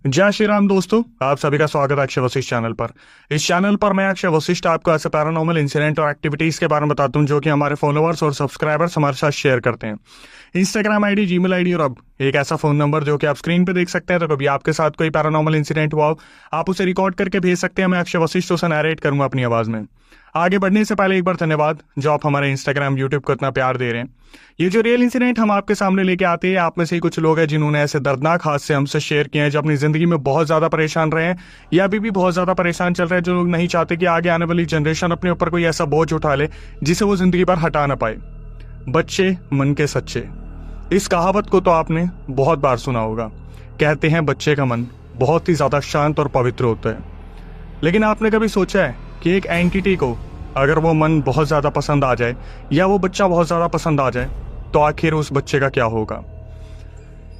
जय श्री राम दोस्तों, आप सभी का स्वागत है अक्षय वशिष्ठ चैनल पर। इस चैनल पर मैं अक्षय वशिष्ठ आपको ऐसे पैरानॉर्मल इंसिडेंट और एक्टिविटीज के बारे में बताता हूं जो कि हमारे फॉलोअर्स और सब्सक्राइबर्स हमारे साथ शेयर करते हैं। इंस्टाग्राम आईडी, जीमेल आईडी और अब एक ऐसा फोन नंबर जो कि आप स्क्रीन पे देख सकते हैं। तो कभी आपके साथ कोई पैरानॉर्मल इंसिडेंट हुआ हो, आप उसे रिकॉर्ड करके भेज सकते हैं। मैं अक्षय वशिष्ठ उसे नरेट करूंगा अपनी आवाज में। आगे बढ़ने से पहले एक बार धन्यवाद जो आप हमारे इंस्टाग्राम, यूट्यूब को इतना प्यार दे रहे हैं। ये जो रियल इंसिडेंट हम आपके सामने लेके आते हैं, आप में से ही कुछ लोग हैं जिन्होंने ऐसे दर्दनाक हादसे हमसे शेयर किए हैं, जो अपनी जिंदगी में बहुत ज्यादा परेशान रहे हैं या अभी भी बहुत ज्यादा परेशान चल रहे हैं, जो लोग नहीं चाहते कि आगे आने वाली जनरेशन अपने ऊपर कोई ऐसा बोझ उठा ले जिसे वो जिंदगी भर हटा ना पाए। बच्चे मन के सच्चे, इस कहावत को तो आपने बहुत बार सुना होगा। कहते हैं बच्चे का मन बहुत ही ज्यादा शांत और पवित्र होता है, लेकिन आपने कभी सोचा है कि एक एंटिटी को अगर वो मन बहुत ज्यादा पसंद आ जाए या वो बच्चा बहुत ज्यादा पसंद आ जाए तो आखिर उस बच्चे का क्या होगा।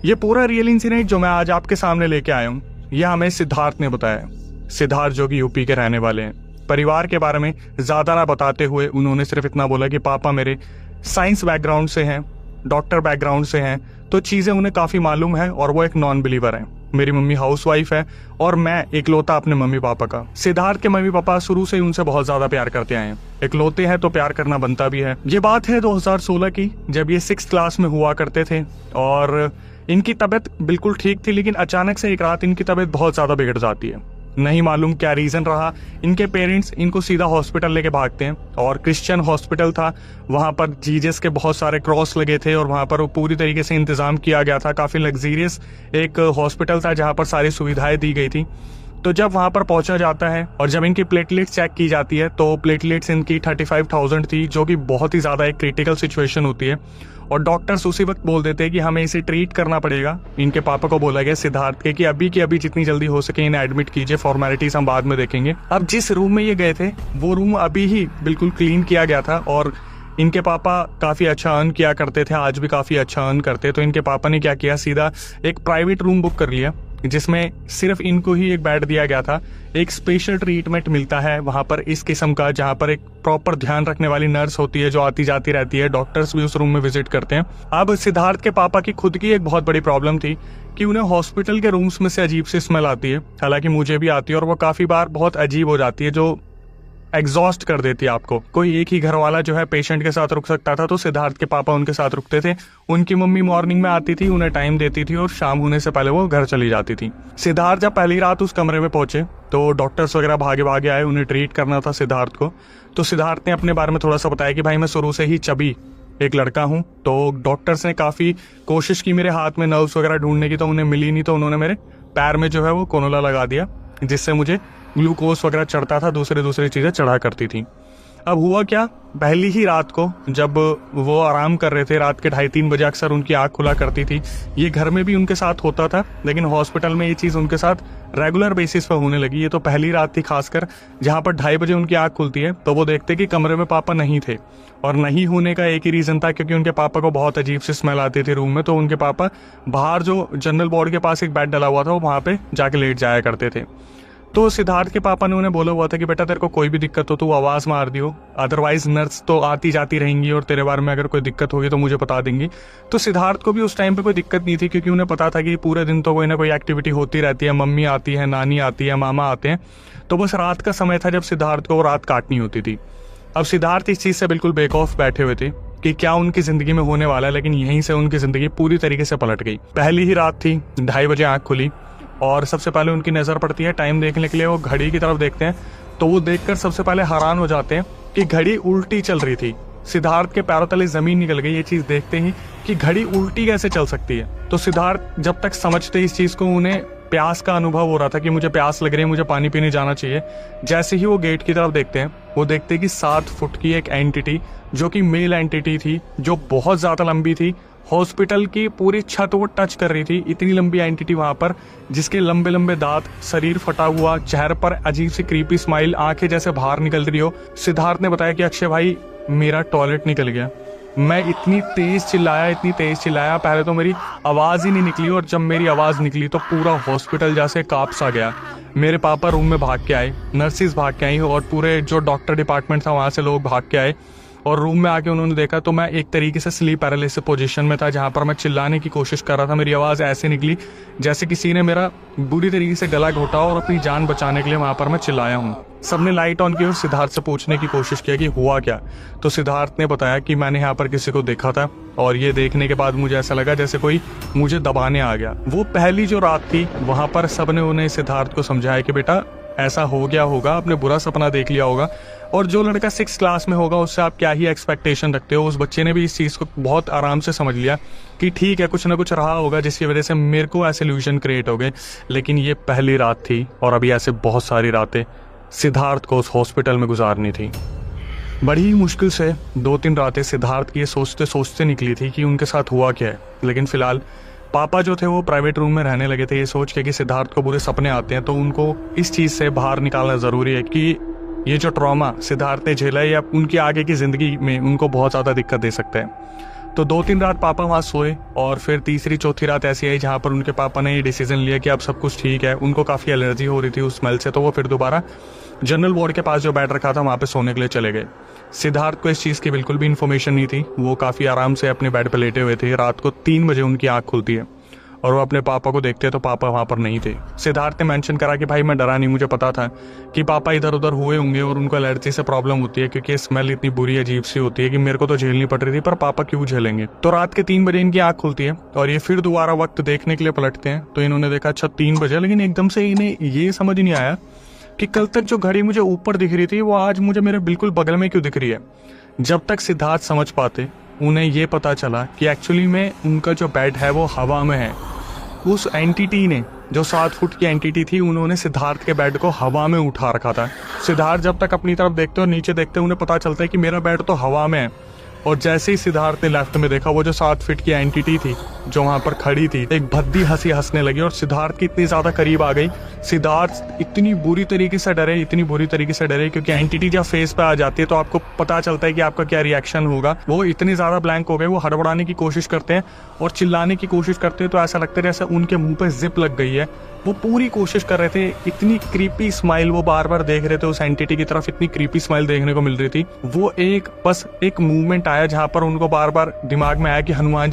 ये पूरा रियल इंसिडेंट जो मैं आज आपके सामने लेके आया हूँ, यह हमें सिद्धार्थ ने बताया। सिद्धार्थ जो कि यूपी के रहने वाले हैं। परिवार के बारे में ज्यादा ना बताते हुए उन्होंने सिर्फ इतना बोला कि पापा मेरे साइंस बैकग्राउंड से हैं, डॉक्टर बैकग्राउंड से हैं, तो चीजें उन्हें काफी मालूम है और वो एक नॉन बिलीवर है। मेरी मम्मी हाउसवाइफ है और मैं इकलौता अपने मम्मी पापा का। सिद्धार्थ के मम्मी पापा शुरू से ही उनसे बहुत ज्यादा प्यार करते आए हैं। इकलौते हैं तो प्यार करना बनता भी है। ये बात है 2016 की, जब ये 6th क्लास में हुआ करते थे और इनकी तबीयत बिल्कुल ठीक थी, लेकिन अचानक से एक रात इनकी तबीयत बहुत ज्यादा बिगड़ जाती है। नहीं मालूम क्या रीजन रहा, इनके पेरेंट्स इनको सीधा हॉस्पिटल लेके भागते हैं और क्रिश्चियन हॉस्पिटल था। वहां पर जीजस के बहुत सारे क्रॉस लगे थे और वहां पर वो पूरी तरीके से इंतजाम किया गया था। काफी लग्जरियस एक हॉस्पिटल था जहां पर सारी सुविधाएं दी गई थी। तो जब वहां पर पहुंचा जाता है और जब इनकी प्लेटलेट्स चेक की जाती है तो प्लेटलेट्स इनकी 35,000 थी, जो कि बहुत ही ज्यादा एक क्रिटिकल सिचुएशन होती है। और डॉक्टर्स उसी वक्त बोल देते हैं कि हमें इसे ट्रीट करना पड़ेगा। इनके पापा को बोला गया सिद्धार्थ के कि अभी की अभी जितनी जल्दी हो सके इन्हें एडमिट कीजिए, फॉर्मेलिटीज हम बाद में देखेंगे। अब जिस रूम में ये गए थे वो रूम अभी ही बिल्कुल क्लीन किया गया था और इनके पापा काफी अच्छा अर्न किया करते थे, आज भी काफी अच्छा अर्न करते। तो इनके पापा ने क्या किया, सीधा एक प्राइवेट रूम बुक कर लिया जिसमें सिर्फ इनको ही एक बेड दिया गया था। एक स्पेशल ट्रीटमेंट मिलता है वहां पर इस किस्म का, जहां पर एक प्रॉपर ध्यान रखने वाली नर्स होती है जो आती जाती रहती है। डॉक्टर्स भी उस रूम में विजिट करते हैं। अब सिद्धार्थ के पापा की खुद की एक बहुत बड़ी प्रॉब्लम थी कि उन्हें हॉस्पिटल के रूम्स में से अजीब सी स्मेल आती है। हालांकि मुझे भी आती है और वो काफी बार बहुत अजीब हो जाती है, जो एग्जॉस्ट कर देती है आपको। कोई एक ही घर वाला जो है पेशेंट के साथ रुक सकता था, तो सिद्धार्थ के पापा उनके साथ रुकते थे। उनकी मम्मी मॉर्निंग में आती थी, उन्हें टाइम देती थी और शाम होने से पहले वो घर चली जाती थी। सिद्धार्थ जब पहली रात उस कमरे में पहुंचे तो डॉक्टर्स वगैरह भागे भागे आए, उन्हें ट्रीट करना था सिद्धार्थ को। तो सिद्धार्थ ने अपने बारे में थोड़ा सा बताया कि भाई मैं शुरू से ही चबी एक लड़का हूँ। तो डॉक्टर्स ने काफी कोशिश की मेरे हाथ में नर्व्स वगैरह ढूंढने की, तो उन्हें मिली नहीं। तो उन्होंने मेरे पैर में जो है वो कोनोला लगा दिया, जिससे मुझे ग्लूकोज वगैरह चढ़ता था, दूसरी चीजें चढ़ा करती थी। अब हुआ क्या, पहली ही रात को जब वो आराम कर रहे थे, रात के 2:30-3 बजे अक्सर उनकी आंख खुला करती थी। ये घर में भी उनके साथ होता था, लेकिन हॉस्पिटल में ये चीज उनके साथ रेगुलर बेसिस पर होने लगी। ये तो पहली रात थी खासकर, जहां पर 2:30 बजे उनकी आंख खुलती है तो वो देखते कि कमरे में पापा नहीं थे। और नहीं होने का एक ही रीजन था, क्योंकि उनके पापा को बहुत अजीब सी स्मेल आती थी रूम में। तो उनके पापा बाहर जो जनरल वार्ड के पास एक बेड डला हुआ था, वो वहां पे जाके लेट जाया करते थे। तो सिद्धार्थ के पापा ने उन्हें बोला हुआ था कि बेटा तेरे को कोई भी दिक्कत हो तो आवाज मार दियो, अदरवाइज नर्स तो आती जाती रहेंगी और तेरे बारे में अगर कोई दिक्कत होगी तो मुझे बता देंगी। तो सिद्धार्थ को भी उस टाइम पे कोई दिक्कत नहीं थी, क्योंकि उन्हें पता था कि पूरे दिन तो कोई ना कोई एक्टिविटी होती रहती है। मम्मी आती है, नानी आती है, मामा आते हैं। तो बस रात का समय था जब सिद्धार्थ को रात काटनी होती थी। अब सिद्धार्थ इस चीज से बिल्कुल बेखौफ बैठे हुए थे कि क्या उनकी जिंदगी में होने वाला है, लेकिन यहीं से उनकी जिंदगी पूरी तरीके से पलट गई। पहली ही रात थी, 2:30 बजे आंख खुली और सबसे पहले उनकी नजर पड़ती है टाइम देखने के लिए। वो घड़ी की तरफ देखते हैं तो वो देखकर सबसे पहले हैरान हो जाते हैं कि घड़ी उल्टी चल रही थी। सिद्धार्थ के पैरों तले जमीन निकल गई ये चीज देखते ही कि घड़ी उल्टी कैसे चल सकती है। तो सिद्धार्थ जब तक समझते इस चीज को, उन्हें प्यास का अनुभव हो रहा था कि मुझे प्यास लग रही है, मुझे पानी पीने जाना चाहिए। जैसे ही वो गेट की तरफ देखते हैं, वो देखते हैं कि 7 फुट की एक एंटिटी, जो कि मेल एंटिटी थी, जो बहुत ज्यादा लंबी थी, हॉस्पिटल की पूरी छत वो टच कर रही थी। इतनी लंबी एंटिटी वहां पर, जिसके लंबे लंबे दांत, शरीर फटा हुआ, चेहरे पर अजीब सी क्रीपी स्माइल, आंखें जैसे बाहर निकल रही हो। सिद्धार्थ ने बताया कि अक्षय भाई मेरा टॉयलेट निकल गया। मैं इतनी तेज चिल्लाया, पहले तो मेरी आवाज ही नहीं निकली और जब मेरी आवाज निकली तो पूरा हॉस्पिटल जैसे कांप सा गया। मेरे पापा रूम में भाग के आए, नर्सिस भाग के आई और पूरे जो डॉक्टर डिपार्टमेंट था वहां से लोग भाग के आए और रूम में आके उन्होंने देखा तो मैं एक तरीके से स्लीप पैरालिसिस पोजीशन में था, जहाँ पर मैं चिल्लाने की कोशिश कर रहा था। मेरी आवाज़ ऐसे निकली जैसे किसी ने मेरा बुरी तरीके से गला घोटा और अपनी जान बचाने के लिए वहाँ पर मैं चिल्लाया हूँ। सबने लाइट ऑन की और सिद्धार्थ से पूछने की कोशिश किया कि हुआ क्या। तो सिद्धार्थ ने बताया कि मैंने यहाँ पर किसी को देखा था और ये देखने के बाद मुझे ऐसा लगा जैसे कोई मुझे दबाने आ गया। वो पहली जो रात थी वहाँ पर सबने उन्हें सिद्धार्थ को समझाया कि बेटा ऐसा हो गया होगा, आपने बुरा सपना देख लिया होगा, और जो लड़का 6 क्लास में होगा उससे आप क्या ही एक्सपेक्टेशन रखते हो। उस बच्चे ने भी इस चीज़ को बहुत आराम से समझ लिया कि ठीक है कुछ ना कुछ रहा होगा जिसकी वजह से मेरे को ऐसे इल्यूजन क्रिएट हो गए। लेकिन ये पहली रात थी और अभी ऐसे बहुत सारी रातें सिद्धार्थ को उस हॉस्पिटल में गुजारनी थी। बड़ी ही मुश्किल से 2-3 रातें सिद्धार्थ की ये सोचते सोचते निकली थी कि उनके साथ हुआ क्या है। लेकिन फिलहाल पापा जो थे वो प्राइवेट रूम में रहने लगे थे, ये सोच के कि सिद्धार्थ को बुरे सपने आते हैं तो उनको इस चीज़ से बाहर निकालना ज़रूरी है कि ये जो ट्रॉमा सिद्धार्थ ने झेला है या उनकी आगे की ज़िंदगी में उनको बहुत ज़्यादा दिक्कत दे सकता है। तो 2-3 रात पापा वहाँ सोए और फिर तीसरी चौथी रात ऐसी आई जहाँ पर उनके पापा ने ये डिसीजन लिया कि अब सब कुछ ठीक है। उनको काफ़ी एलर्जी हो रही थी उस स्मेल से, तो वो फिर दोबारा जनरल वार्ड के पास जो बेड रखा था वहाँ पे सोने के लिए चले गए। सिद्धार्थ को इस चीज़ की बिल्कुल भी इन्फॉर्मेशन नहीं थी। वो काफ़ी आराम से अपने बेड पर लेटे हुए थे। रात को 3 बजे उनकी आँख खुलती है और वो अपने पापा को देखते हैं तो पापा वहाँ पर नहीं थे। सिद्धार्थ ने मेंशन करा कि भाई मैं डरा नहीं, मुझे पता था कि पापा इधर उधर हुए होंगे और उनको एलर्जी से प्रॉब्लम होती है क्योंकि स्मेल इतनी बुरी अजीब सी होती है कि मेरे को तो झेलनी पड़ रही थी पर पापा क्यों झेलेंगे। तो रात के 3 बजे इनकी आँख खुलती है और ये फिर दोबारा वक्त देखने के लिए पलटते हैं तो इन्होंने देखा अच्छा 3 बजे। लेकिन एकदम से इन्हें ये समझ नहीं आया कि कल तक जो घड़ी मुझे ऊपर दिख रही थी वो आज मुझे मेरे बिल्कुल बगल में क्यों दिख रही है। जब तक सिद्धार्थ समझ पाते उन्हें ये पता चला कि एक्चुअली में उनका जो बेड है वो हवा में है। उस एंटिटी ने जो 7 फुट की एंटिटी थी उन्होंने सिद्धार्थ के बेड को हवा में उठा रखा था। सिद्धार्थ जब तक अपनी तरफ देखते और नीचे देखते उन्हें पता चलता है कि मेरा बेड तो हवा में है। और जैसे ही सिद्धार्थ ने लेफ्ट में देखा वो जो 7 फीट की एंटिटी थी जो वहां पर खड़ी थी एक भद्दी हंसी हंसने लगी और सिद्धार्थ की इतनी ज्यादा करीब आ गई। सिद्धार्थ इतनी बुरी तरीके से डरे क्योंकि एंटिटी जब फेस पे आ जाती है तो आपको पता चलता है कि आपका क्या रिएक्शन होगा। वो इतनी ज्यादा ब्लैंक हो गए, वो हड़बड़ाने की कोशिश करते हैं और चिल्लाने की कोशिश करते हैं तो ऐसा लगता है जैसे उनके मुंह पे जिप लग गई है। वो पूरी कोशिश कर रहे थे, इतनी क्रीपी स्माइल वो बार बार देख रहे थे उस एंटिटी की तरफ, इतनी क्रीपी स्माइल देखने को मिल रही थी। वो बस एक मूवमेंट आया जहां पर उनको बार बार दिमाग में आया कि हनुमान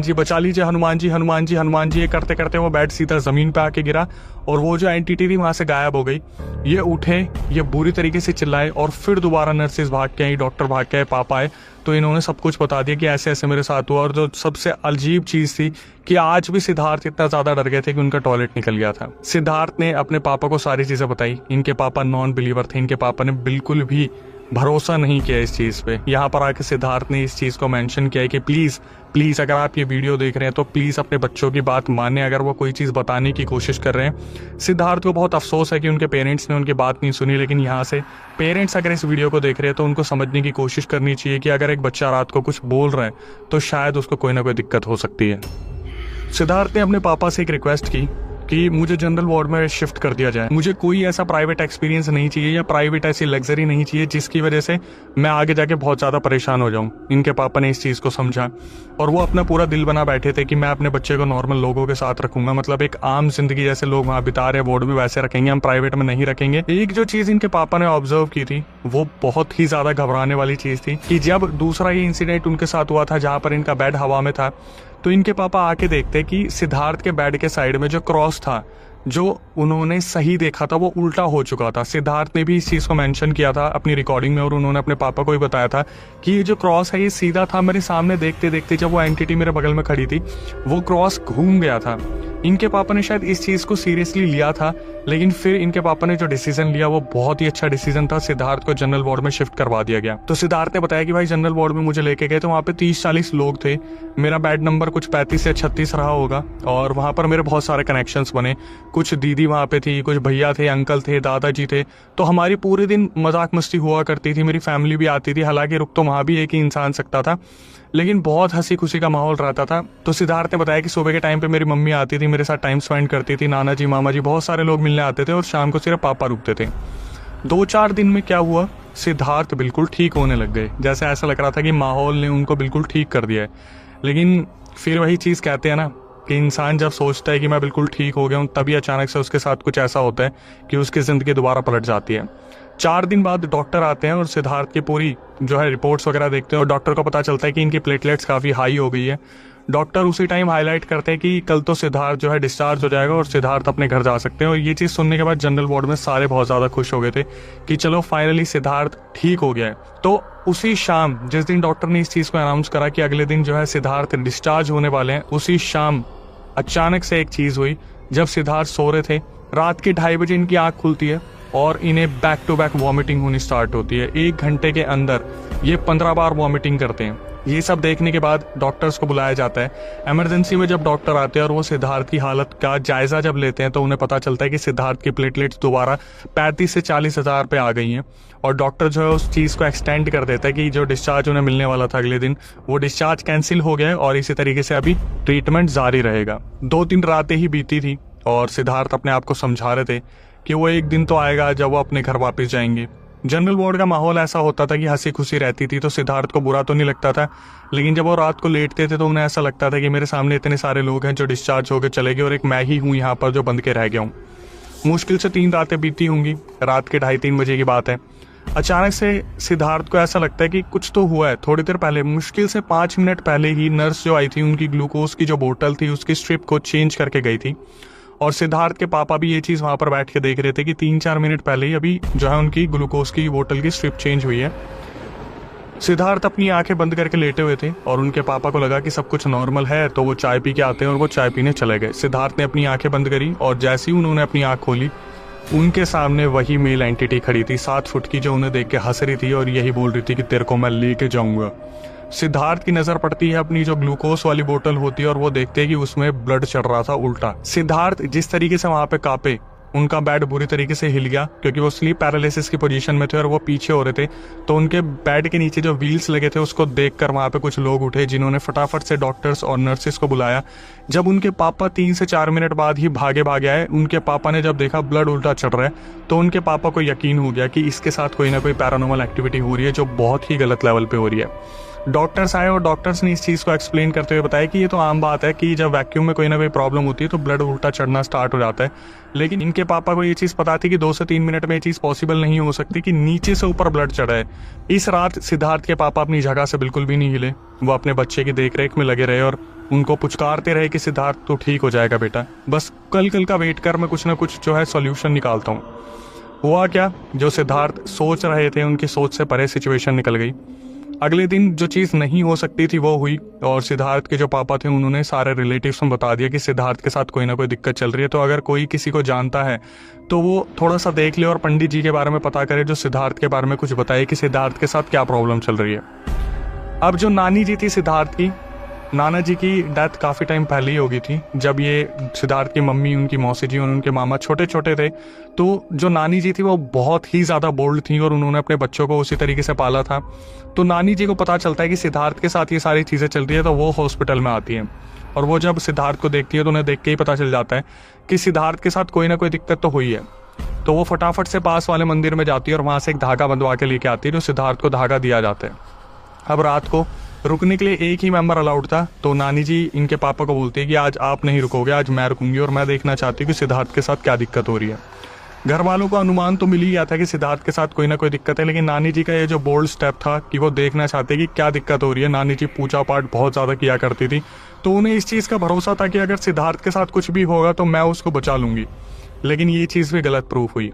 जी बचा लीजिए, हनुमान जी। ये करते करते वो बेड सीधा जमीन पे आके गिरा और वो जो एंटिटी थी वहां से गायब हो गई। ये उठे, ये बुरी तरीके से चिल्लाए और फिर दोबारा नर्सेज भाग के आई, डॉक्टर भाग के आए, पापा आए तो इन्होंने सब कुछ बता दिया कि ऐसे ऐसे मेरे साथ हुआ। और जो सबसे अजीब चीज थी कि आज भी सिद्धार्थ इतना ज्यादा डर गए थे कि उनका टॉयलेट निकल गया था। सिद्धार्थ ने अपने पापा को सारी चीजें बताई। इनके पापा नॉन बिलीवर थे, इनके पापा ने बिल्कुल भी भरोसा नहीं किया इस चीज पे। यहाँ पर आके सिद्धार्थ ने इस चीज को मेंशन किया है कि प्लीज अगर आप ये वीडियो देख रहे हैं तो प्लीज अपने बच्चों की बात माने अगर वो कोई चीज बताने की कोशिश कर रहे हैं। सिद्धार्थ को बहुत अफसोस है कि उनके पेरेंट्स ने उनकी बात नहीं सुनी, लेकिन यहाँ से पेरेंट्स अगर इस वीडियो को देख रहे हैं तो उनको समझने की कोशिश करनी चाहिए कि अगर एक बच्चा रात को कुछ बोल रहा है तो शायद उसको कोई ना कोई दिक्कत हो सकती है। सिद्धार्थ ने अपने पापा से एक रिक्वेस्ट की कि मुझे जनरल वार्ड में शिफ्ट कर दिया जाए। मुझे कोई ऐसा प्राइवेट एक्सपीरियंस नहीं चाहिए या प्राइवेट ऐसी लग्जरी नहीं चाहिए जिसकी वजह से मैं आगे जाके बहुत ज़्यादा परेशान हो जाऊं। इनके पापा ने इस चीज़ को समझा और वो अपना पूरा दिल बना बैठे थे कि मैं अपने बच्चे को नॉर्मल लोगों के साथ रखूंगा, मतलब एक आम जिंदगी जैसे लोग वहाँ बिता रहे वार्ड में वैसे रखेंगे, हम प्राइवेट में नहीं रखेंगे। एक जो चीज़ इनके पापा ने ऑब्जर्व की थी वो बहुत ही ज़्यादा घबराने वाली चीज़ थी कि जब दूसरा ये इंसिडेंट उनके साथ हुआ था जहाँ पर इनका बेड हवा में था तो इनके पापा आके देखते कि सिद्धार्थ के बेड के साइड में जो क्रॉस था जो उन्होंने सही देखा था वो उल्टा हो चुका था। सिद्धार्थ ने भी इस चीज़ को मेंशन किया था अपनी रिकॉर्डिंग में और उन्होंने अपने पापा को भी बताया था कि ये जो क्रॉस है ये सीधा था। मेरे सामने देखते देखते जब वो एंटिटी मेरे बगल में खड़ी थी वो क्रॉस घूम गया था। इनके पापा ने शायद इस चीज़ को सीरियसली लिया था, लेकिन फिर इनके पापा ने जो डिसीजन लिया वो बहुत ही अच्छा डिसीजन था। सिद्धार्थ को जनरल वार्ड में शिफ्ट करवा दिया गया। तो सिद्धार्थ ने बताया कि भाई जनरल वार्ड में मुझे लेके गए तो वहाँ पे 30-40 लोग थे। मेरा बेड नंबर कुछ 35 या 36 रहा होगा और वहाँ पर मेरे बहुत सारे कनेक्शंस बने। कुछ दीदी वहाँ पे थी, कुछ भैया थे, अंकल थे, दादाजी थे। तो हमारी पूरे दिन मजाक मस्ती हुआ करती थी, मेरी फैमिली भी आती थी। हालांकि रुक तो वहाँ भी एक ही इंसान सकता था, लेकिन बहुत हंसी खुशी का माहौल रहता था। तो सिद्धार्थ ने बताया कि सुबह के टाइम पे मेरी मम्मी आती थी, मेरे साथ टाइम स्पेंड करती थी, नाना जी, मामा जी, बहुत सारे लोग मिलने आते थे और शाम को सिर्फ पापा रुकते थे। 2-4 दिन में क्या हुआ, सिद्धार्थ बिल्कुल ठीक होने लग गए। जैसे ऐसा लग रहा था कि माहौल ने उनको बिल्कुल ठीक कर दिया है। लेकिन फिर वही चीज़ कहते हैं ना कि इंसान जब सोचता है कि मैं बिल्कुल ठीक हो गया हूँ, तभी अचानक से उसके साथ कुछ ऐसा होता है कि उसकी ज़िंदगी दोबारा पलट जाती है। 4 दिन बाद डॉक्टर आते हैं और सिद्धार्थ की पूरी जो है रिपोर्ट्स वगैरह देखते हैं और डॉक्टर को पता चलता है कि इनकी प्लेटलेट्स काफ़ी हाई हो गई है। डॉक्टर उसी टाइम हाईलाइट करते हैं कि कल तो सिद्धार्थ जो है डिस्चार्ज हो जाएगा और सिद्धार्थ अपने घर जा सकते हैं। और ये चीज़ सुनने के बाद जनरल वार्ड में सारे बहुत ज़्यादा खुश हो गए थे कि चलो फाइनली सिद्धार्थ ठीक हो गया है। तो उसी शाम जिस दिन डॉक्टर ने इस चीज़ को अनाउंस करा कि अगले दिन जो है सिद्धार्थ डिस्चार्ज होने वाले हैं, उसी शाम अचानक से एक चीज़ हुई। जब सिद्धार्थ सो रहे थे, रात के 2:30 बजे इनकी आँख खुलती है और इन्हें बैक टू बैक वॉमिटिंग होनी स्टार्ट होती है। 1 घंटे के अंदर ये 15 बार वॉमिटिंग करते हैं। ये सब देखने के बाद डॉक्टर्स को बुलाया जाता है। इमरजेंसी में जब डॉक्टर आते हैं और वो सिद्धार्थ की हालत का जायजा जब लेते हैं, तो उन्हें पता चलता है कि सिद्धार्थ की प्लेटलेट्स दोबारा 35 से 40 हज़ार पे आ गई हैं। और डॉक्टर जो है उस चीज़ को एक्सटेंड कर देता है कि जो डिस्चार्ज उन्हें मिलने वाला था अगले दिन, वो डिस्चार्ज कैंसिल हो गया है और इसी तरीके से अभी ट्रीटमेंट जारी रहेगा। 2-3 रातें ही बीती थी और सिद्धार्थ अपने आप को समझा रहे थे कि वो एक दिन तो आएगा जब वो अपने घर वापस जाएंगे। जनरल वार्ड का माहौल ऐसा होता था कि हंसी खुशी रहती थी, तो सिद्धार्थ को बुरा तो नहीं लगता था, लेकिन जब वो रात को लेटते थे तो उन्हें ऐसा लगता था कि मेरे सामने इतने सारे लोग हैं जो डिस्चार्ज होकर चले गए और एक मैं ही हूँ यहाँ पर जो बंद के रह गया हूँ। मुश्किल से 3 रातें बीती होंगी। रात के 2:30-3 बजे की बात है। अचानक से सिद्धार्थ को ऐसा लगता है कि कुछ तो हुआ है। थोड़ी देर पहले, मुश्किल से 5 मिनट पहले ही नर्स जो आई थी, उनकी ग्लूकोज की जो बोतल थी उसकी स्ट्रिप को चेंज करके गई थी। और सिद्धार्थ के पापा भी ये चीज़ वहाँ पर बैठ के देख रहे थे कि 3-4 मिनट पहले ही अभी जो है उनकी ग्लूकोज की बोतल की स्ट्रिप चेंज हुई है। सिद्धार्थ अपनी आंखें बंद करके लेटे हुए थे और उनके पापा को लगा कि सब कुछ नॉर्मल है, तो वो चाय पी के आते हैं और वो चाय पीने चले गए। सिद्धार्थ ने अपनी आंखें बंद करी और जैसे ही उन्होंने अपनी आंख खोली, उनके सामने वही मेल एंटिटी खड़ी थी, 7 फुट की, जो उन्हें देख के हंस रही थी और यही बोल रही थी कि तेरे को मैं लेके जाऊंगा। सिद्धार्थ की नजर पड़ती है अपनी जो ग्लूकोज वाली बोतल होती है और वो देखते हैं कि उसमें ब्लड चढ़ रहा था उल्टा। सिद्धार्थ जिस तरीके से वहां पे कांपे, उनका बेड बुरी तरीके से हिल गया क्योंकि वो स्लीप पैरालिसिस की पोजीशन में थे और वो पीछे हो रहे थे। तो उनके बेड के नीचे जो व्हील्स लगे थे उसको देखकर वहां पे कुछ लोग उठे, जिन्होंने फटाफट से डॉक्टर्स और नर्सिस को बुलाया। जब उनके पापा 3 से 4 मिनट बाद ही भागे आए, उनके पापा ने जब देखा ब्लड उल्टा चढ़ रहा है, तो उनके पापा को यकीन हो गया कि इसके साथ कोई ना कोई पैरानॉर्मल एक्टिविटी हो रही है जो बहुत ही गलत लेवल पे हो रही है। डॉक्टर्स आए और डॉक्टर्स ने इस चीज़ को एक्सप्लेन करते हुए बताया कि ये तो आम बात है कि जब वैक्यूम में कोई ना कोई प्रॉब्लम होती है तो ब्लड उल्टा चढ़ना स्टार्ट हो जाता है। लेकिन इनके पापा को ये चीज़ पता थी कि 2 से 3 मिनट में ये चीज़ पॉसिबल नहीं हो सकती कि नीचे से ऊपर ब्लड चढ़ा है। इस रात सिद्धार्थ के पापा अपनी जगह से बिल्कुल भी नहीं हिले। वो अपने बच्चे की देखरेख में लगे रहे और उनको पुचकारते रहे कि सिद्धार्थ तो ठीक हो जाएगा बेटा, बस कल का वेट कर, मैं कुछ ना कुछ जो है सॉल्यूशन निकालता हूँ। हुआ क्या, जो सिद्धार्थ सोच रहे थे उनकी सोच से परे सिचुएशन निकल गई। अगले दिन जो चीज़ नहीं हो सकती थी वो हुई और सिद्धार्थ के जो पापा थे उन्होंने सारे रिलेटिव्स में बता दिया कि सिद्धार्थ के साथ कोई ना कोई दिक्कत चल रही है, तो अगर कोई किसी को जानता है तो वो थोड़ा सा देख ले और पंडित जी के बारे में पता करे जो सिद्धार्थ के बारे में कुछ बताए कि सिद्धार्थ के साथ क्या प्रॉब्लम चल रही है। अब जो नानी जी थी सिद्धार्थ की, नाना जी की डेथ काफ़ी टाइम पहले ही हो गई थी। जब ये सिद्धार्थ की मम्मी, उनकी मौसी जी और उनके मामा छोटे छोटे थे, तो जो नानी जी थी वो बहुत ही ज़्यादा बोल्ड थी और उन्होंने अपने बच्चों को उसी तरीके से पाला था। तो नानी जी को पता चलता है कि सिद्धार्थ के साथ ये सारी चीज़ें चल रही है, तो वो हॉस्पिटल में आती हैं और वो जब सिद्धार्थ को देखती है तो उन्हें देख के ही पता चल जाता है कि सिद्धार्थ के साथ कोई ना कोई दिक्कत तो हुई है। तो वो फटाफट से पास वाले मंदिर में जाती है और वहाँ से एक धागा बंधवा के लेके आती है, जो सिद्धार्थ को धागा दिया जाता है। अब रात को रुकने के लिए एक ही मेंबर अलाउड था, तो नानी जी इनके पापा को बोलती है कि आज आप नहीं रुकोगे, आज मैं रुकूंगी और मैं देखना चाहती हूँ कि सिद्धार्थ के साथ क्या दिक्कत हो रही है। घर वालों को अनुमान तो मिल ही गया था कि सिद्धार्थ के साथ कोई ना कोई दिक्कत है, लेकिन नानी जी का ये जो बोल्ड स्टेप था कि वो देखना चाहते कि क्या दिक्कत हो रही है। नानी जी पूजा पाठ बहुत ज़्यादा किया करती थी, तो उन्हें इस चीज़ का भरोसा था कि अगर सिद्धार्थ के साथ कुछ भी होगा तो मैं उसको बचा लूँगी। लेकिन ये चीज़ भी गलत प्रूफ हुई।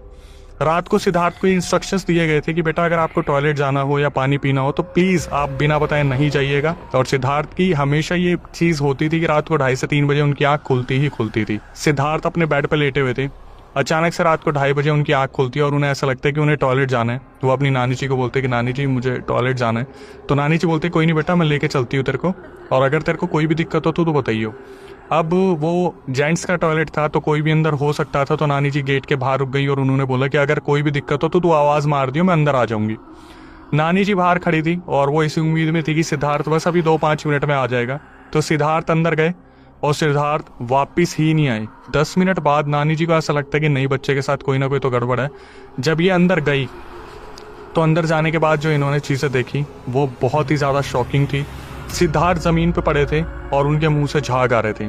रात को सिद्धार्थ को इंस्ट्रक्शंस दिए गए थे कि बेटा अगर आपको टॉयलेट जाना हो या पानी पीना हो तो प्लीज़ आप बिना बताए नहीं जाइएगा। और सिद्धार्थ की हमेशा ये चीज़ होती थी कि रात को 2:30 से 3 बजे उनकी आँख खुलती थी। सिद्धार्थ अपने बेड पर लेटे हुए थे, अचानक से रात को 2:30 बजे उनकी आँख खुलती है और उन्हें ऐसा लगता है कि उन्हें टॉयलेट जाना है। वो अपनी नानी जी को बोलते हैं कि नानी जी मुझे टॉयलेट जाना है। तो नानी जी बोलते कोई नहीं बेटा, मैं लेके चलती हूँ तेरे को, और अगर तेरे को कोई भी दिक्कत हो तो बताइए। अब वो जेंट्स का टॉयलेट था तो कोई भी अंदर हो सकता था, तो नानी जी गेट के बाहर रुक गई और उन्होंने बोला कि अगर कोई भी दिक्कत हो तो तू आवाज़ मार दियो, मैं अंदर आ जाऊंगी। नानी जी बाहर खड़ी थी और वो इसी उम्मीद में थी कि सिद्धार्थ बस अभी 2-5 मिनट में आ जाएगा। तो सिद्धार्थ अंदर गए और सिद्धार्थ वापस ही नहीं आए। 10 मिनट बाद नानी जी को ऐसा लगता है कि नई बच्चे के साथ कोई ना कोई तो गड़बड़ है। जब ये अंदर गई तो अंदर जाने के बाद जो इन्होंने चीज़ें देखी वो बहुत ही ज़्यादा शॉकिंग थी। सिद्धार्थ ज़मीन पर पड़े थे और उनके मुंह से झाग आ रहे थे।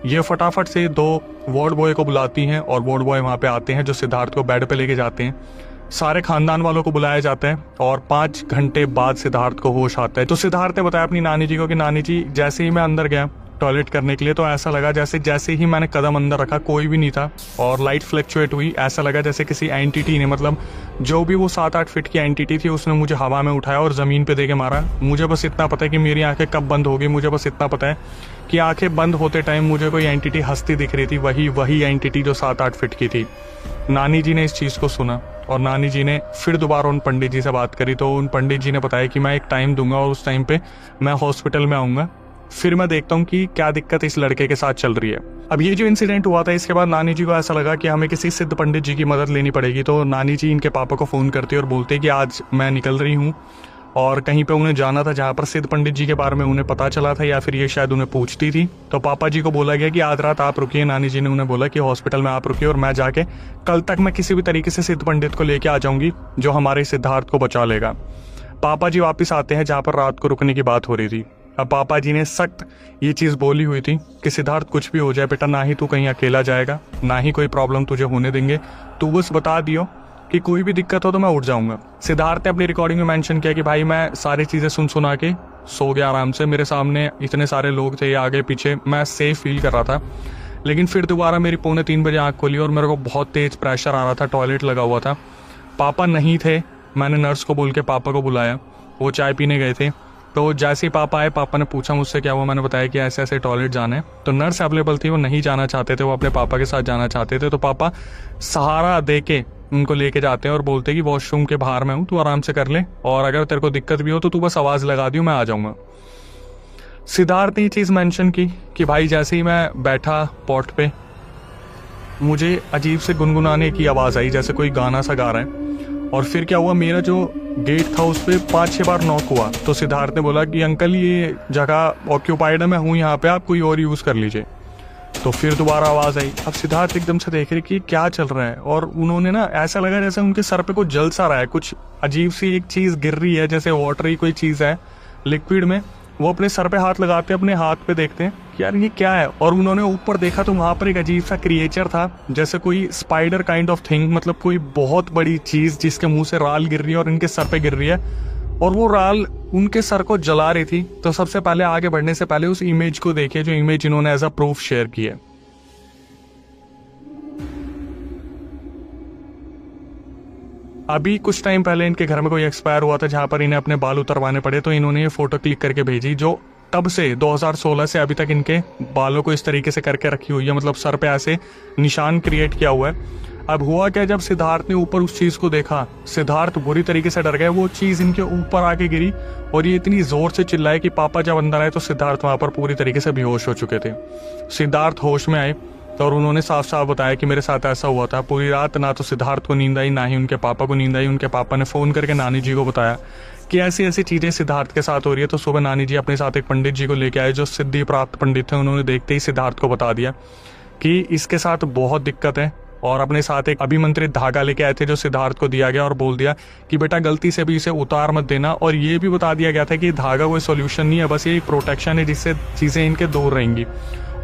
ये फटाफट से 2 वार्ड बॉय को बुलाती हैं और वार्ड बॉय वहाँ पे आते हैं जो सिद्धार्थ को बेड पे लेके जाते हैं। सारे खानदान वालों को बुलाया जाता है और 5 घंटे बाद सिद्धार्थ को होश आता है। तो सिद्धार्थ ने बताया अपनी नानी जी को कि नानी जी, जैसे ही मैं अंदर गया टॉयलेट करने के लिए तो ऐसा लगा जैसे ही मैंने कदम अंदर रखा कोई भी नहीं था और लाइट फ्लक्चुएट हुई। ऐसा लगा जैसे किसी एंटिटी ने, मतलब जो भी वो 7-8 फीट की एंटिटी थी, उसने मुझे हवा में उठाया और ज़मीन पे दे के मारा। मुझे बस इतना पता है कि मेरी आंखें कब बंद हो गई। मुझे बस इतना पता है कि आंखें बंद होते टाइम मुझे कोई एंटिटी हंसती दिख रही थी, वही एंटिटी जो 7-8 फीट की थी। नानी जी ने इस चीज़ को सुना और नानी जी ने फिर दोबारा उन पंडित जी से बात करी। तो उन पंडित जी ने बताया कि मैं एक टाइम दूंगा और उस टाइम पे मैं हॉस्पिटल में आऊँगा, फिर मैं देखता हूँ कि क्या दिक्कत इस लड़के के साथ चल रही है। अब ये जो इंसिडेंट हुआ था, इसके बाद नानी जी को ऐसा लगा कि हमें किसी सिद्ध पंडित जी की मदद लेनी पड़ेगी। तो नानी जी इनके पापा को फ़ोन करती है और बोलते हैं कि आज मैं निकल रही हूँ और कहीं पे उन्हें जाना था जहाँ पर सिद्ध पंडित जी के बारे में उन्हें पता चला था, या फिर ये शायद उन्हें पूछती थी। तो पापा जी को बोला गया कि आज रात आप रुकिए। नानी जी ने उन्हें बोला कि हॉस्पिटल में आप रुकिए और मैं जाके कल तक मैं किसी भी तरीके से सिद्ध पंडित को लेके आ जाऊंगी जो हमारे सिद्धार्थ को बचा लेगा। पापा जी वापस आते हैं जहाँ पर रात को रुकने की बात हो रही थी। अब पापा जी ने सख्त ये चीज़ बोली हुई थी कि सिद्धार्थ कुछ भी हो जाए बेटा, ना ही तू कहीं अकेला जाएगा, ना ही कोई प्रॉब्लम तुझे होने देंगे, तू बस बता दियो कि कोई भी दिक्कत हो तो मैं उठ जाऊंगा। सिद्धार्थ ने अपनी रिकॉर्डिंग में मेंशन किया कि भाई मैं सारी चीज़ें सुना के सो गया आराम से, मेरे सामने इतने सारे लोग थे आगे पीछे, मैं सेफ फील कर रहा था। लेकिन फिर दोबारा मेरी 2:45 बजे आँख खोली और मेरे को बहुत तेज़ प्रेशर आ रहा था, टॉयलेट लगा हुआ था, पापा नहीं थे। मैंने नर्स को बोल के पापा को बुलाया, वो चाय पीने गए थे। तो जैसे ही पापा आए, पापा ने पूछा मुझसे क्या हुआ, मैंने बताया कि ऐसे ऐसे टॉयलेट जाना है। तो नर्स अवेलेबल थी, वो नहीं जाना चाहते थे, वो अपने पापा के साथ जाना चाहते थे। तो पापा सहारा दे के उनको लेके जाते हैं और बोलते हैं कि वॉशरूम के बाहर मैं हूँ, तू आराम से कर ले और अगर तेरे को दिक्कत भी हो तो तू बस आवाज़ लगा दियो, मैं आ जाऊँगा। सिद्धार्थ ने ये चीज़ मेंशन की कि भाई जैसे ही मैं बैठा पॉट पे, मुझे अजीब से गुनगुनाने की आवाज़ आई, जैसे कोई गाना सा गा रहा है। और फिर क्या हुआ, मेरा जो गेट था उस पर 5-6 बार नॉक हुआ। तो सिद्धार्थ ने बोला कि अंकल ये जगह ऑक्यूपाइड है, मैं हूँ यहाँ पे, आप कोई और यूज़ कर लीजिए। तो फिर दोबारा आवाज़ आई। अब सिद्धार्थ एकदम से देख रहे कि क्या चल रहा है और उन्होंने ना ऐसा लगा जैसे उनके सर पे कुछ जल सा रहा है, कुछ अजीब सी एक चीज़ गिर रही है, जैसे वाटरी कोई चीज़ है लिक्विड में। वो अपने सर पे हाथ लगाते हैं, अपने हाथ पे देखते हैं कि यार ये क्या है, और उन्होंने ऊपर देखा तो वहाँ पर एक अजीब सा क्रिएचर था, जैसे कोई स्पाइडर काइंड ऑफ थिंग, मतलब कोई बहुत बड़ी चीज़ जिसके मुंह से राल गिर रही है और इनके सर पे गिर रही है और वो राल उनके सर को जला रही थी। तो सबसे पहले आगे बढ़ने से पहले उस इमेज को देखिए, जो इमेज इन्होंने एज अ प्रूफ शेयर की है। अभी कुछ टाइम पहले इनके घर में कोई एक्सपायर हुआ था जहां पर इन्हें अपने बाल उतरवाने पड़े, तो इन्होंने ये फोटो क्लिक करके भेजी, जो तब से 2016 से अभी तक इनके बालों को इस तरीके से करके रखी हुई है, मतलब सर पे ऐसे निशान क्रिएट किया हुआ है। अब हुआ क्या, जब सिद्धार्थ ने ऊपर उस चीज़ को देखा, सिद्धार्थ बुरी तरीके से डर गए। वो चीज़ इनके ऊपर आके गिरी और ये इतनी ज़ोर से चिल्लाए कि पापा जब अंदर आए तो सिद्धार्थ वहाँ पर पूरी तरीके से बेहोश हो चुके थे। सिद्धार्थ होश में आए और उन्होंने साफ साफ बताया कि मेरे साथ ऐसा हुआ था। पूरी रात ना तो सिद्धार्थ को नींद आई, ना ही उनके पापा को नींद आई। उनके पापा ने फ़ोन करके नानी जी को बताया कि ऐसी ऐसी चीज़ें सिद्धार्थ के साथ हो रही है। तो सुबह नानी जी अपने साथ एक पंडित जी को लेके आए जो सिद्धि प्राप्त पंडित थे। उन्होंने देखते ही सिद्धार्थ को बता दिया कि इसके साथ बहुत दिक्कत है और अपने साथ एक अभिमंत्रित धागा लेके आए थे जो सिद्धार्थ को दिया गया और बोल दिया कि बेटा गलती से भी इसे उतार मत देना। और ये भी बता दिया गया था कि धागा कोई सॉल्यूशन नहीं है, बस ये एक प्रोटेक्शन है जिससे चीज़ें इनके दूर रहेंगी।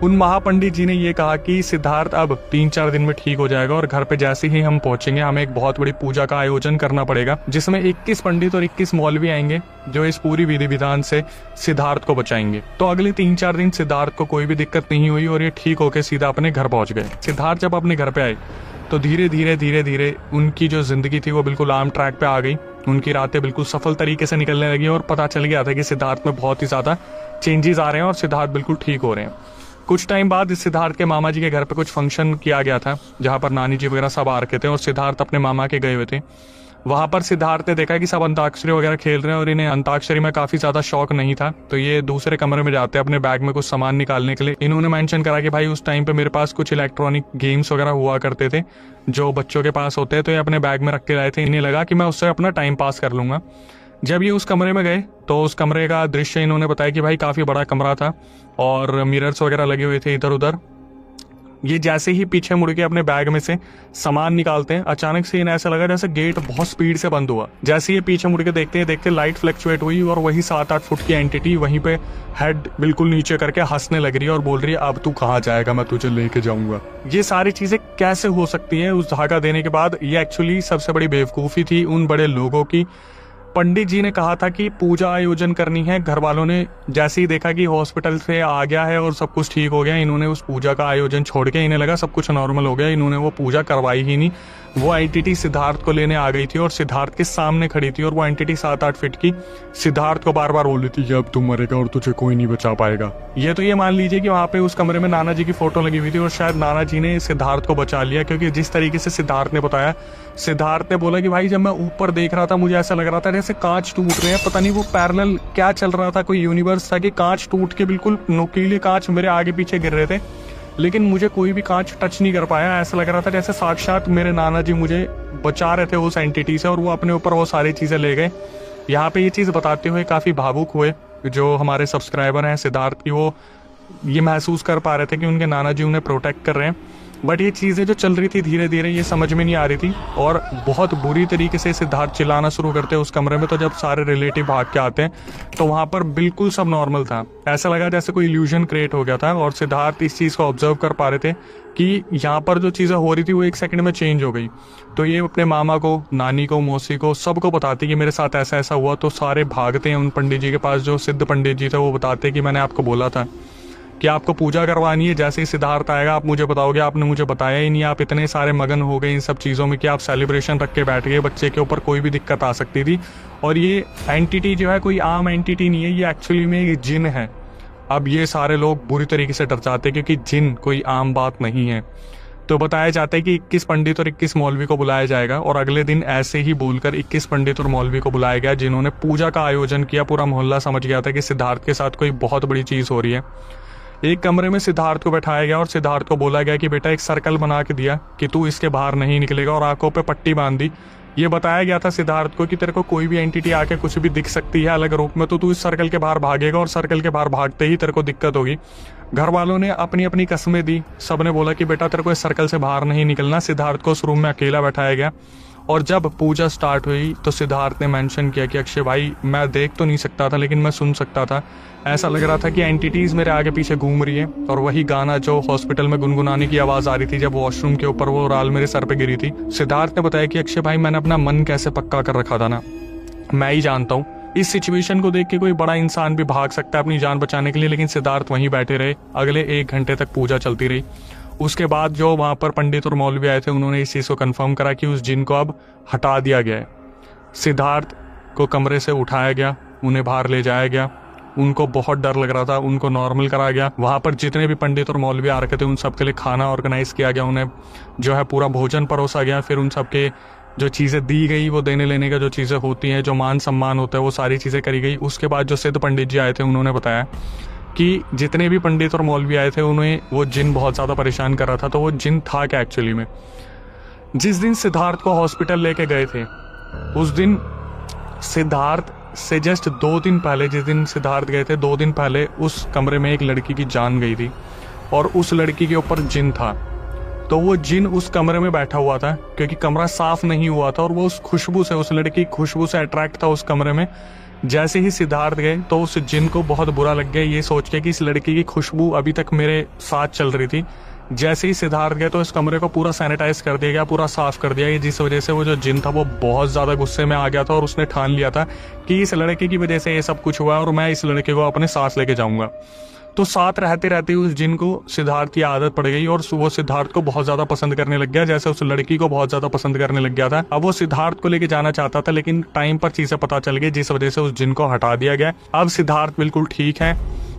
उन महापंडित जी ने ये कहा कि सिद्धार्थ अब 3-4 दिन में ठीक हो जाएगा और घर पे जैसे ही हम पहुंचेंगे हमें एक बहुत बड़ी पूजा का आयोजन करना पड़ेगा जिसमें 21 पंडित और 21 मौलवी आएंगे जो इस पूरी विधि विधान से सिद्धार्थ को बचाएंगे। तो अगले 3-4 दिन सिद्धार्थ को कोई भी दिक्कत नहीं हुई और ये ठीक होकर सीधा अपने घर पहुंच गए। सिद्धार्थ जब अपने घर पे आए तो धीरे धीरे उनकी जो जिंदगी थी वो बिल्कुल आम ट्रैक पे आ गई। उनकी रातें बिल्कुल सफल तरीके से निकलने लगी और पता चल गया था कि सिद्धार्थ में बहुत ही ज़्यादा चेंजेस आ रहे हैं और सिद्धार्थ बिल्कुल ठीक हो रहे हैं। कुछ टाइम बाद इस सिद्धार्थ के मामा जी के घर पे कुछ फंक्शन किया गया था जहाँ पर नानी जी वगैरह सब आ रखे थे और सिद्धार्थ अपने मामा के गए हुए थे। वहाँ पर सिद्धार्थ ने देखा कि सब अंताक्षरी वगैरह खेल रहे हैं और इन्हें अंताक्षरी में काफ़ी ज़्यादा शौक नहीं था। तो ये दूसरे कमरे में जाते हैं अपने बैग में कुछ सामान निकालने के लिए। इन्होंने मेंशन करा कि भाई उस टाइम पे मेरे पास कुछ इलेक्ट्रॉनिक गेम्स वगैरह हुआ करते थे जो बच्चों के पास होते हैं, तो ये अपने बैग में रख के लाए थे। इन्हें लगा कि मैं उससे अपना टाइम पास कर लूँगा। जब ये उस कमरे में गए तो उस कमरे का दृश्य इन्होंने बताया कि भाई काफ़ी बड़ा कमरा था और मिरर्स वगैरह लगे हुए थे इधर उधर। ये जैसे ही पीछे मुड़ के अपने बैग में से सामान निकालते हैं, अचानक से इन्हें ऐसा लगा जैसे गेट बहुत स्पीड से बंद हुआ। जैसे ये पीछे मुड़ के देखते लाइट फ्लक्चुएट हुई और वही 7-8 फुट की एंटिटी वहीं पे हेड बिल्कुल नीचे करके हंसने लग रही है और बोल रही है अब तू कहाँ जाएगा, मैं तुझे लेके जाऊंगा। ये सारी चीजें कैसे हो सकती है उस धागा देने के बाद? ये एक्चुअली सबसे बड़ी बेवकूफ़ी थी उन बड़े लोगों की। पंडित जी ने कहा था कि पूजा आयोजन करनी है। घर वालों ने जैसे ही देखा कि हॉस्पिटल से आ गया है और सब कुछ ठीक हो गया, इन्होंने उस पूजा का आयोजन छोड़ के, इन्हें लगा सब कुछ नॉर्मल हो गया, इन्होंने वो पूजा करवाई ही नहीं। वो एंटिटी सिद्धार्थ को लेने आ गई थी और सिद्धार्थ के सामने खड़ी थी और वो एंटिटी 7-8 फीट की सिद्धार्थ को बार बार बोल रही थी अब तू मरेगा और तुझे कोई नहीं बचा पाएगा। ये तो ये मान लीजिए कि वहाँ पे उस कमरे में नाना जी की फोटो लगी हुई थी और शायद नाना जी ने सिद्धार्थ को बचा लिया, क्योंकि जिस तरीके से सिद्धार्थ ने बताया, सिद्धार्थ ने बोला कि भाई जब मैं ऊपर देख रहा था मुझे ऐसा लग रहा था जैसे कांच टूट रहे हैं, पता नहीं वो पैरेलल क्या चल रहा था, कोई यूनिवर्स था कि कांच टूट के बिल्कुल नुकीले कांच मेरे आगे पीछे गिर रहे थे, लेकिन मुझे कोई भी कांच टच नहीं कर पाया। ऐसा लग रहा था जैसे साक्षात मेरे नाना जी मुझे बचा रहे थे उस एंटिटी से और वो अपने ऊपर वो सारी चीज़ें ले गए। यहाँ पे ये चीज़ बताते हुए काफ़ी भावुक हुए जो हमारे सब्सक्राइबर हैं सिद्धार्थ की, वो ये महसूस कर पा रहे थे कि उनके नाना जी उन्हें प्रोटेक्ट कर रहे हैं। बट ये चीज़ें जो चल रही थी धीरे धीरे ये समझ में नहीं आ रही थी और बहुत बुरी तरीके से सिद्धार्थ चिल्लाना शुरू करते हैं उस कमरे में। तो जब सारे रिलेटिव भाग के आते हैं तो वहाँ पर बिल्कुल सब नॉर्मल था, ऐसा लगा जैसे कोई इल्यूजन क्रिएट हो गया था और सिद्धार्थ इस चीज़ को ऑब्जर्व कर पा रहे थे कि यहाँ पर जो चीज़ें हो रही थी वो 1 सेकंड में चेंज हो गई। तो ये अपने मामा को, नानी को, मौसी को, सबको बताती कि मेरे साथ ऐसा ऐसा हुआ। तो सारे भागते हैं उन पंडित जी के पास, जो सिद्ध पंडित जी थे। वो बताते कि मैंने आपको बोला था कि आपको पूजा करवानी है, जैसे ही सिद्धार्थ आएगा आप मुझे बताओगे, आपने मुझे बताया ही नहीं। आप इतने सारे मगन हो गए इन सब चीज़ों में कि आप सेलिब्रेशन रख के बैठ गए, बच्चे के ऊपर कोई भी दिक्कत आ सकती थी। और ये एंटिटी जो है कोई आम एंटिटी नहीं है, ये एक्चुअली में एक जिन है। अब ये सारे लोग बुरी तरीके से डर जाते हैं क्योंकि जिन कोई आम बात नहीं है। तो बताया जाता है कि 21 पंडित और 21 मौलवी को बुलाया जाएगा और अगले दिन ऐसे ही बोलकर 21 पंडित और मौलवी को बुलाया गया जिन्होंने पूजा का आयोजन किया। पूरा मोहल्ला समझ गया था कि सिद्धार्थ के साथ कोई बहुत बड़ी चीज़ हो रही है। एक कमरे में सिद्धार्थ को बैठाया गया और सिद्धार्थ को बोला गया कि बेटा एक सर्कल बना के दिया कि तू इसके बाहर नहीं निकलेगा और आंखों पे पट्टी बांध दी। ये बताया गया था सिद्धार्थ को कि तेरे को कोई भी एंटिटी आके कुछ भी दिख सकती है अलग रूप में, तो तू इस सर्कल के बाहर भागेगा और सर्कल के बाहर भागते ही तेरे को दिक्कत होगी। घर वालों ने अपनी अपनी कस्में दी, सबने बोला कि बेटा तेरे को इस सर्कल से बाहर नहीं निकलना। सिद्धार्थ को उस रूम में अकेला बैठाया गया और जब पूजा स्टार्ट हुई तो सिद्धार्थ ने मेंशन किया कि अक्षय भाई मैं देख तो नहीं सकता था लेकिन मैं सुन सकता था। ऐसा लग रहा था कि एंटिटीज़ मेरे आगे पीछे घूम रही है और वही गाना जो हॉस्पिटल में गुनगुनाने की आवाज़ आ रही थी जब वॉशरूम के ऊपर वो राल मेरे सर पे गिरी थी। सिद्धार्थ ने बताया कि अक्षय भाई मैंने अपना मन कैसे पक्का कर रखा था ना, मैं ही जानता हूँ। इस सिचुएशन को देख के कोई बड़ा इंसान भी भाग सकता है अपनी जान बचाने के लिए, लेकिन सिद्धार्थ वहीं बैठे रहे। अगले 1 घंटे तक पूजा चलती रही। उसके बाद जो वहाँ पर पंडित और मौलवी आए थे उन्होंने इस चीज़ को कंफर्म करा कि उस जिन को अब हटा दिया गया है। सिद्धार्थ को कमरे से उठाया गया, उन्हें बाहर ले जाया गया। उनको बहुत डर लग रहा था, उनको नॉर्मल करा गया। वहाँ पर जितने भी पंडित और मौलवी आ रखे थे उन सब के लिए खाना ऑर्गेनाइज किया गया, उन्हें जो है पूरा भोजन परोसा गया। फिर उन सब के जो चीज़ें दी गई, वो देने लेने का जो चीज़ें होती हैं, जो मान सम्मान होता है, वो सारी चीज़ें करी गई। उसके बाद जो सिद्ध पंडित जी आए थे उन्होंने बताया कि जितने भी पंडित और मौलवी आए थे उन्हें वो जिन बहुत ज़्यादा परेशान कर रहा था। तो वो जिन था क्या एक्चुअली में? जिस दिन सिद्धार्थ को हॉस्पिटल लेके गए थे उस दिन सिद्धार्थ से जस्ट 2 दिन पहले, जिस दिन सिद्धार्थ गए थे 2 दिन पहले, उस कमरे में एक लड़की की जान गई थी और उस लड़की के ऊपर जिन था। तो वो जिन उस कमरे में बैठा हुआ था क्योंकि कमरा साफ नहीं हुआ था और वो उस खुशबू से, उस लड़की की खुशबू से अट्रैक्ट था उस कमरे में। जैसे ही सिद्धार्थ गए तो उस जिन को बहुत बुरा लग गया ये सोच के कि इस लड़की की खुशबू अभी तक मेरे साथ चल रही थी। जैसे ही सिद्धार्थ गए तो इस कमरे को पूरा सैनिटाइज कर दिया गया, पूरा साफ कर दिया गया, जिस वजह से वो जो जिन था वो बहुत ज़्यादा गुस्से में आ गया था और उसने ठान लिया था कि इस लड़के की वजह से ये सब कुछ हुआ और मैं इस लड़के को अपने साथ लेके जाऊंगा। तो साथ रहते रहते उस जिन को सिद्धार्थ की आदत पड़ गई और वो सिद्धार्थ को बहुत ज़्यादा पसंद करने लग गया, जैसे उस लड़की को बहुत ज़्यादा पसंद करने लग गया था। अब वो सिद्धार्थ को लेके जाना चाहता था लेकिन टाइम पर चीज़ें पता चल गई जिस वजह से उस जिन को हटा दिया गया। अब सिद्धार्थ बिल्कुल ठीक है।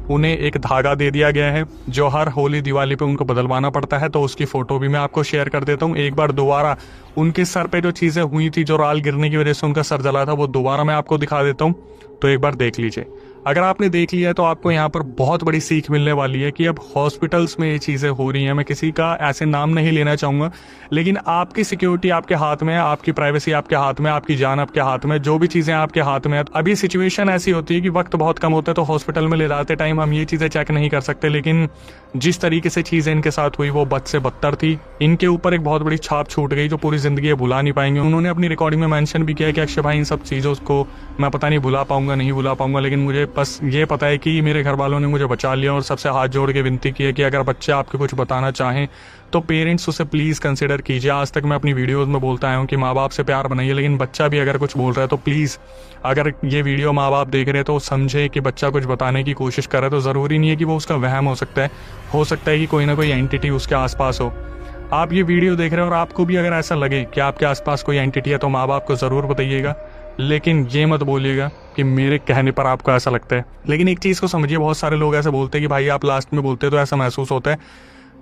उन्हें एक धागा दे दिया गया है जो हर होली दिवाली पे उनको बदलवाना पड़ता है। तो उसकी फ़ोटो भी मैं आपको शेयर कर देता हूँ। एक बार दोबारा उनके सर पे जो चीज़ें हुई थी, जो राल गिरने की वजह से उनका सर जला था, वो दोबारा मैं आपको दिखा देता हूँ, तो एक बार देख लीजिए। अगर आपने देख लिया है तो आपको यहाँ पर बहुत बड़ी सीख मिलने वाली है कि अब हॉस्पिटल्स में ये चीज़ें हो रही हैं। मैं किसी का ऐसे नाम नहीं लेना चाहूँगा, लेकिन आपकी सिक्योरिटी आपके हाथ में है, आपकी प्राइवेसी आपके हाथ में, आपकी जान आपके हाथ में, जो भी चीज़ें आपके हाथ में है। अभी सिचुएशन ऐसी होती है कि वक्त बहुत कम होता है, तो हॉस्पिटल में ले जाते टाइम हम ये चीज़ें चेक नहीं कर सकते, लेकिन जिस तरीके से चीज़ें इनके साथ हुई वो बद से बदतर थी। इनके ऊपर एक बहुत बड़ी छाप छूट गई जो पूरी ज़िंदगी भुला नहीं पाएंगे। उन्होंने अपनी रिकॉर्डिंग में मेंशन भी किया कि अक्षय भाई इन सब चीज़ों को मैं पता नहीं भुला पाऊंगा नहीं भुला पाऊंगा, लेकिन मुझे बस ये पता है कि मेरे घर वालों ने मुझे बचा लिया। और सबसे हाथ जोड़ के विनती की है कि अगर बच्चे आपके कुछ बताना चाहें तो पेरेंट्स उसे प्लीज़ कंसिडर कीजिए। आज तक मैं अपनी वीडियोज़ में बोलता आया हूँ कि माँ बाप से प्यार बनाइए, लेकिन बच्चा भी अगर कुछ बोल रहा है तो प्लीज़, अगर ये वीडियो माँ बाप देख रहे हैं तो समझे कि बच्चा कुछ बताने की कोशिश कर रहा है तो ज़रूरी नहीं है कि वो उसका वहम हो सकता है कि कोई ना कोई एंटिटी उसके आसपास हो। आप ये वीडियो देख रहे हैं और आपको भी अगर ऐसा लगे कि आपके आसपास कोई एंटिटी है तो माँ बाप को ज़रूर बताइएगा, लेकिन ये मत बोलिएगा कि मेरे कहने पर आपको ऐसा लगता है। लेकिन एक चीज़ को समझिए, बहुत सारे लोग ऐसे बोलते हैं कि भाई आप लास्ट में बोलते तो ऐसा महसूस होता है।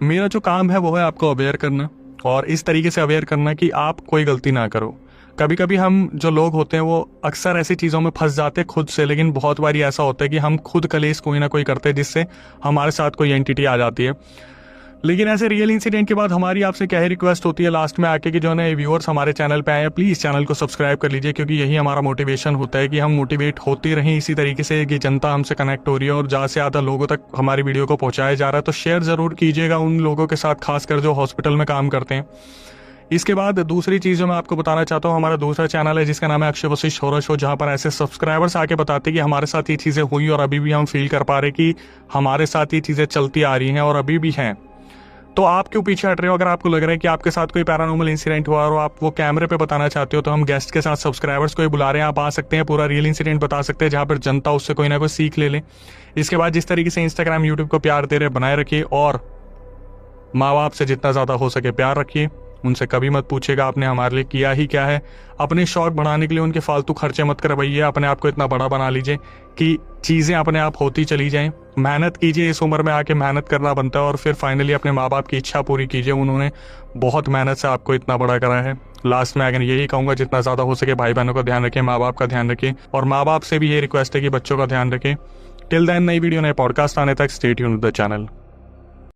मेरा जो काम है वो है आपको अवेयर करना, और इस तरीके से अवेयर करना कि आप कोई गलती ना करो। कभी कभी हम जो लोग होते हैं वो अक्सर ऐसी चीज़ों में फंस जाते हैं खुद से, लेकिन बहुत बारी ऐसा होता है कि हम खुद कलेश कोई ना कोई करते हैं जिससे हमारे साथ कोई एंटिटी आ जाती है। लेकिन ऐसे रियल इंसिडेंट के बाद हमारी आपसे क्या ही रिक्वेस्ट होती है लास्ट में आके कि जो है व्यूअर्स हमारे चैनल पे आए हैं, प्लीज़ चैनल को सब्सक्राइब कर लीजिए, क्योंकि यही हमारा मोटिवेशन होता है कि हम मोटिवेट होते रहें इसी तरीके से कि जनता हमसे कनेक्ट हो रही है और ज़्यादा से ज़्यादा लोगों तक हमारी वीडियो को पहुँचाया जा रहा है। तो शेयर ज़रूर कीजिएगा उन लोगों के साथ, खासकर जो हॉस्पिटल में काम करते हैं। इसके बाद दूसरी चीज़ जो मैं आपको बताना चाहता हूँ, हमारा दूसरा चैनल है जिसका नाम है अक्षय वशिष्ठ हॉरर शो, जहाँ पर ऐसे सब्सक्राइबर्स आके बताते हैं कि हमारे साथ ये चीज़ें हुई और अभी भी हम फील कर पा रहे कि हमारे साथ ये चीज़ें चलती आ रही हैं और अभी भी हैं। तो आप क्यों पीछे हट रहे हो? अगर आपको लग रहा है कि आपके साथ कोई पैरानॉर्मल इंसिडेंट हुआ और आप वो कैमरे पे बताना चाहते हो, तो हम गेस्ट के साथ सब्सक्राइबर्स को ही बुला रहे हैं। आप आ सकते हैं, पूरा रियल इंसिडेंट बता सकते हैं जहाँ पर जनता उससे कोई ना कोई सीख ले ले। इसके बाद जिस तरीके से इंस्टाग्राम यूट्यूब को प्यार दे रहे बनाए रखिए, और माँ बाप से जितना ज़्यादा हो सके प्यार रखिए। उनसे कभी मत पूछेगा आपने हमारे लिए किया ही क्या है। अपने शौक बढ़ाने के लिए उनके फालतू खर्चे मत करवाइए। अपने आप को इतना बड़ा बना लीजिए कि चीज़ें अपने आप होती चली जाएं। मेहनत कीजिए, इस उम्र में आके मेहनत करना बनता है, और फिर फाइनली अपने माँ बाप की इच्छा पूरी कीजिए। उन्होंने बहुत मेहनत से आपको इतना बड़ा करा है। लास्ट में अगर यही कहूँगा, जितना ज़्यादा हो सके भाई बहनों का ध्यान रखें, माँ बाप का ध्यान रखें, और माँ बाप से भी ये रिक्वेस्ट है कि बच्चों का ध्यान रखें। टिल देन, नई वीडियो नए पॉडकास्ट आने तक stay tuned with the channel.